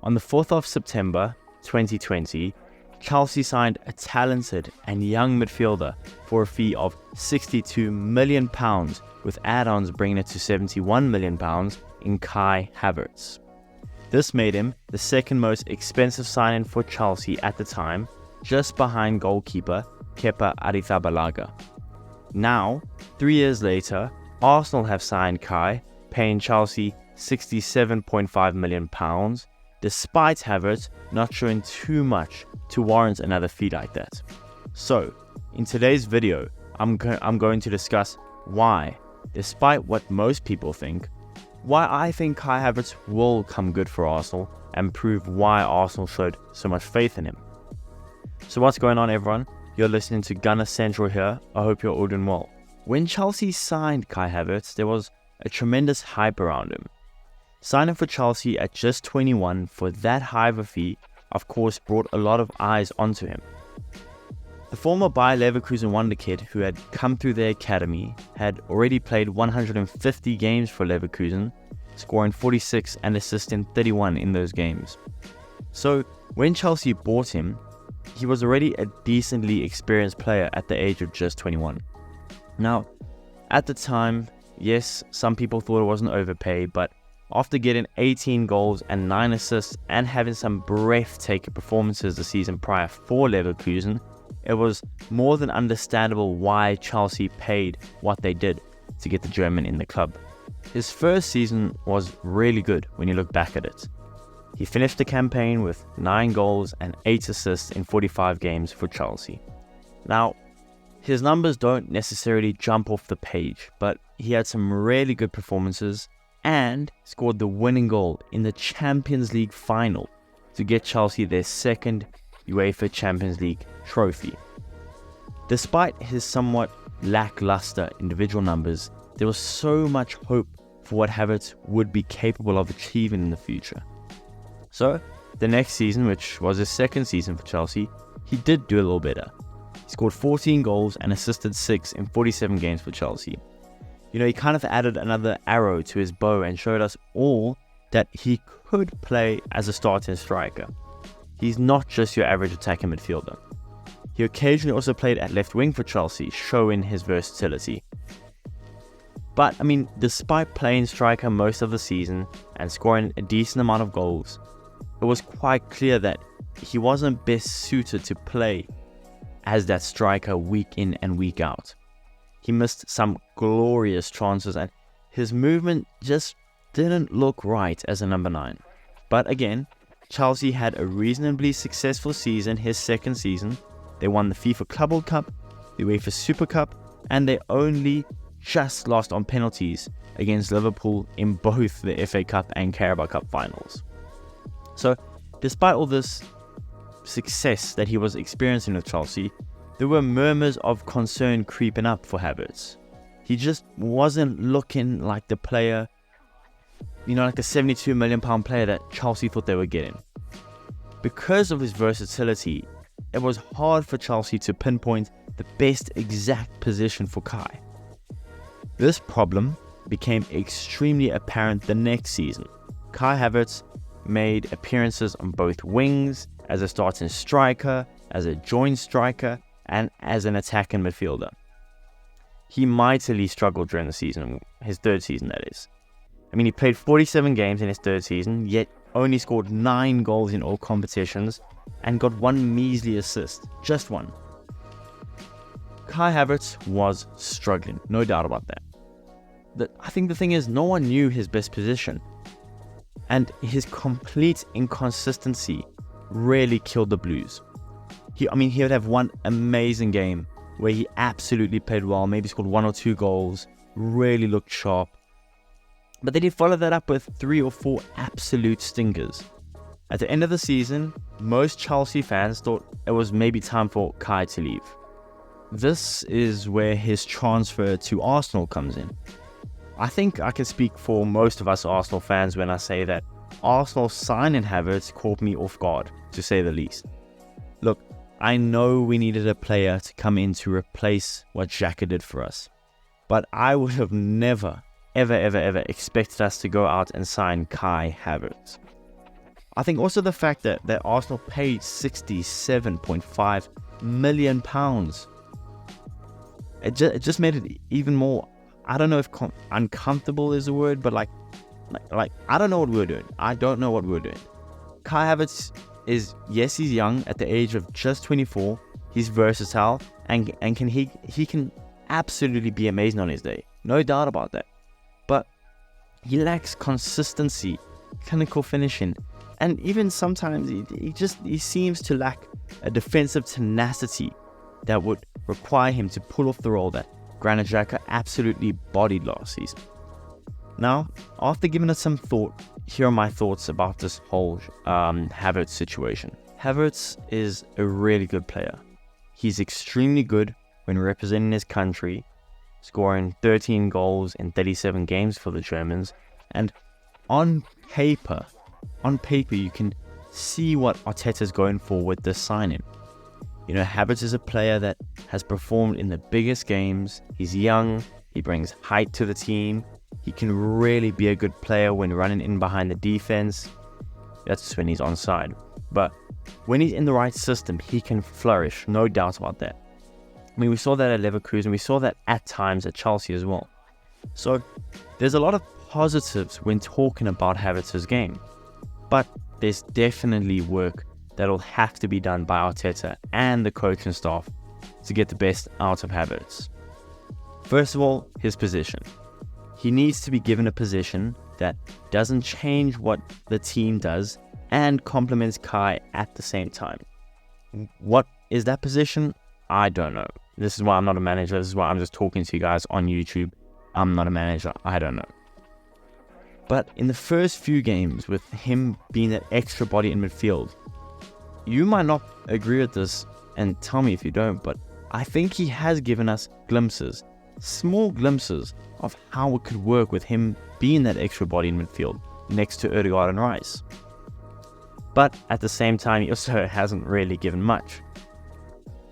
On the 4th of September 2020, Chelsea signed a talented and young midfielder for a fee of £62 million, with add-ons bringing it to £71 million in Kai Havertz. This made him the second most expensive signing for Chelsea at the time, just behind goalkeeper Kepa Arrizabalaga. Now, 3 years later, Arsenal have signed Kai, paying Chelsea £67.5 million, despite Havertz not showing too much to warrant another fee like that. So, in today's video, I'm going to discuss why, despite what most people think, why I think Kai Havertz will come good for Arsenal and prove why Arsenal showed so much faith in him. So what's going on, everyone? You're listening to Gunner Central here. I hope you're all doing well. When Chelsea signed Kai Havertz, there was a tremendous hype around him. Signing for Chelsea at just 21 for that high of a fee, of course, brought a lot of eyes onto him. The former Bayer Leverkusen wonder kid who had come through their academy had already played 150 games for Leverkusen, scoring 46 and assisting 31 in those games. So when Chelsea bought him, he was already a decently experienced player at the age of just 21. Now, at the time, yes, some people thought it wasn't overpay, but after getting 18 goals and 9 assists and having some breathtaking performances the season prior for Leverkusen, it was more than understandable why Chelsea paid what they did to get the German in the club. His first season was really good when you look back at it. He finished the campaign with 9 goals and 8 assists in 45 games for Chelsea. Now, his numbers don't necessarily jump off the page, but he had some really good performances and scored the winning goal in the Champions League final to get Chelsea their second UEFA Champions League trophy. Despite his somewhat lackluster individual numbers, there was so much hope for what Havertz would be capable of achieving in the future. So, the next season, which was his second season for Chelsea, he did do a little better. He scored 14 goals and assisted 6 in 47 games for Chelsea. He kind of added another arrow to his bow and showed us all that he could play as a starting striker. He's not just your average attacking midfielder. He occasionally also played at left wing for Chelsea, showing his versatility. But, despite playing striker most of the season and scoring a decent amount of goals, it was quite clear that he wasn't best suited to play as that striker week in and week out. He missed some glorious chances and his movement just didn't look right as a number 9. But again, Chelsea had a reasonably successful season his second season. They won the FIFA Club World Cup, the UEFA Super Cup, and they only just lost on penalties against Liverpool in both the FA Cup and Carabao Cup finals. So, despite all this success that he was experiencing with Chelsea, there were murmurs of concern creeping up for Havertz. He just wasn't looking like the player, like the £72 million player that Chelsea thought they were getting. Because of his versatility, it was hard for Chelsea to pinpoint the best exact position for Kai. This problem became extremely apparent the next season. Kai Havertz made appearances on both wings, as a starting striker, as a joint striker, and as an attacking midfielder. He mightily struggled during the season, his third season that is. He played 47 games in his third season, yet only scored 9 goals in all competitions and got 1 measly assist, just 1. Kai Havertz was struggling, no doubt about that. I think the thing is, no one knew his best position, and his complete inconsistency really killed the Blues. He would have one amazing game where he absolutely played well, maybe scored 1 or 2 goals, really looked sharp. But then he'd follow that up with 3 or 4 absolute stinkers. At the end of the season, most Chelsea fans thought it was maybe time for Kai to leave. This is where his transfer to Arsenal comes in. I think I can speak for most of us Arsenal fans when I say that Arsenal signing Havertz caught me off guard, to say the least. Look, I know we needed a player to come in to replace what Xhaka did for us, but I would have never, ever expected us to go out and sign Kai Havertz. I think also the fact that Arsenal paid £67.5 million. It just made it even more, I don't know if uncomfortable is a word, but like I don't know what we're doing. I don't know what we're doing. Kai Havertz he's young at the age of just 24. He's versatile and he can absolutely be amazing on his day. No doubt about that. But he lacks consistency, clinical finishing, and even sometimes he seems to lack a defensive tenacity that would require him to pull off the role that Granit Xhaka absolutely bodied last season. Now, after giving it some thought, here are my thoughts about this whole Havertz situation. Havertz is a really good player. He's extremely good when representing his country, scoring 13 goals in 37 games for the Germans. And on paper, you can see what Arteta's going for with this signing. You know, Havertz is a player that has performed in the biggest games. He's young, he brings height to the team. He can really be a good player when running in behind the defense. That's when he's onside. But when he's in the right system, he can flourish, no doubt about that. I mean, we saw that at Leverkusen, we saw that at times at Chelsea as well. So there's a lot of positives when talking about Havertz's game. But there's definitely work that'll have to be done by Arteta and the coaching staff to get the best out of Havertz. First of all, his position. He needs to be given a position that doesn't change what the team does and complements Kai at the same time. What is that position? I don't know. This is why I'm not a manager. This is why I'm just talking to you guys on YouTube. I'm not a manager. I don't know. But in the first few games, with him being that extra body in midfield, you might not agree with this and tell me if you don't, but I think he has given us glimpses, small glimpses of how it could work with him being that extra body in midfield next to Odegaard and Rice. But at the same time, he also hasn't really given much.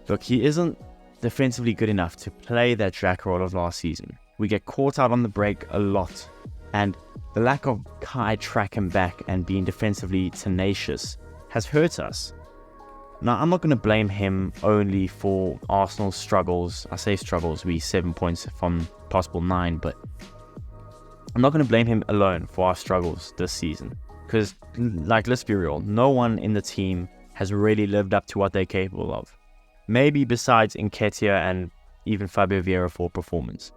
Look, he isn't defensively good enough to play that Xhaka role of last season. We get caught out on the break a lot, and the lack of Kai tracking back and being defensively tenacious has hurt us. Now, I'm not going to blame him only for Arsenal's struggles. I say struggles, we 7 points from possible 9, but I'm not going to blame him alone for our struggles this season. Because, let's be real, no one in the team has really lived up to what they're capable of. Maybe besides Nketiah and even Fabio Vieira for performance.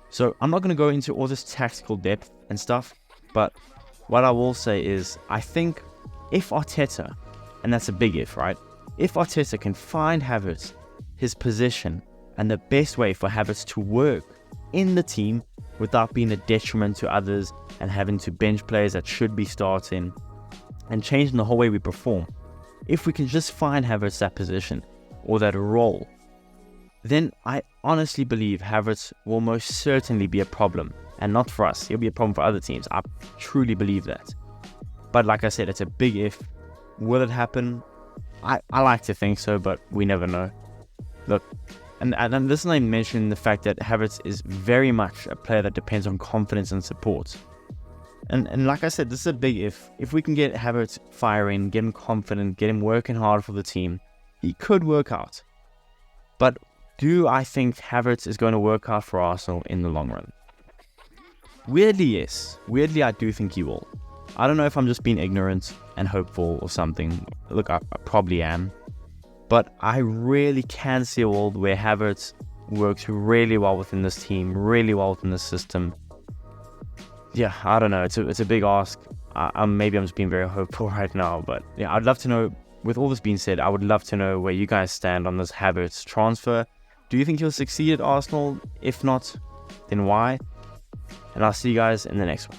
So I'm not going to go into all this tactical depth and stuff, but what I will say is, I think if Arteta, and that's a big if, right? If Arteta can find Havertz, his position, and the best way for Havertz to work in the team without being a detriment to others and having to bench players that should be starting and changing the whole way we perform, if we can just find Havertz that position or that role, then I honestly believe Havertz will most certainly be a problem, and not for us. He'll be a problem for other teams. I truly believe that. But like I said, it's a big if. Will it happen? I like to think so, but we never know. Look, and this is not even mentioning the fact that Havertz is very much a player that depends on confidence and support. And like I said, this is a big if. If we can get Havertz firing, get him confident, get him working hard for the team, he could work out. But do I think Havertz is going to work out for Arsenal in the long run? Weirdly, yes. Weirdly, I do think he will. I don't know if I'm just being ignorant and hopeful or something. Look, I probably am. But I really can see a world where Havertz works really well within this team, really well within this system. Yeah, I don't know. It's a big ask. Maybe I'm just being very hopeful right now. But yeah, I'd love to know, with all this being said, I would love to know where you guys stand on this Havertz transfer. Do you think he'll succeed at Arsenal? If not, then why? And I'll see you guys in the next one.